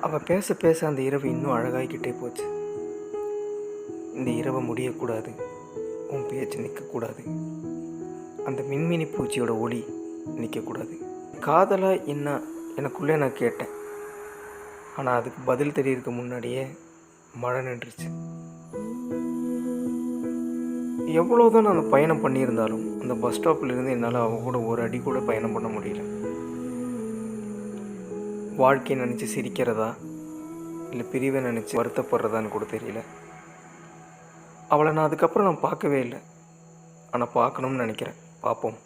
அவள் பேச பேச அந்த இரவு இன்னும் அழகாகிக்கிட்டே போச்சு. இந்த இரவை முடியக்கூடாது, உன் பேச்சு நிற்கக்கூடாது, அந்த மின்மினி பூச்சியோட ஒளி நிற்கக்கூடாது. காதலா என்ன எனக்குள்ளே நான் கேட்டேன். ஆனால் அதுக்கு பதில் தெரியறதுக்கு முன்னாடியே மழை நின்றுச்சு. எவ்வளோதான் நான் அந்த பயணம் பண்ணியிருந்தாலும் அந்த பஸ் ஸ்டாப்லேருந்து என்னால் அவள் கூட ஒரு அடி கூட பயணம் பண்ண முடியல. வாழ்க்கையை நினச்சி சிரிக்கிறதா இல்லை பிரிவை நினச்சி வருத்தப்படுறதான்னு கூட தெரியல. அவளை நான் அதுக்கப்புறம் பார்க்கவே இல்லை. ஆனால் பார்க்கணும்னு நினைக்கிறேன். பார்ப்போம்.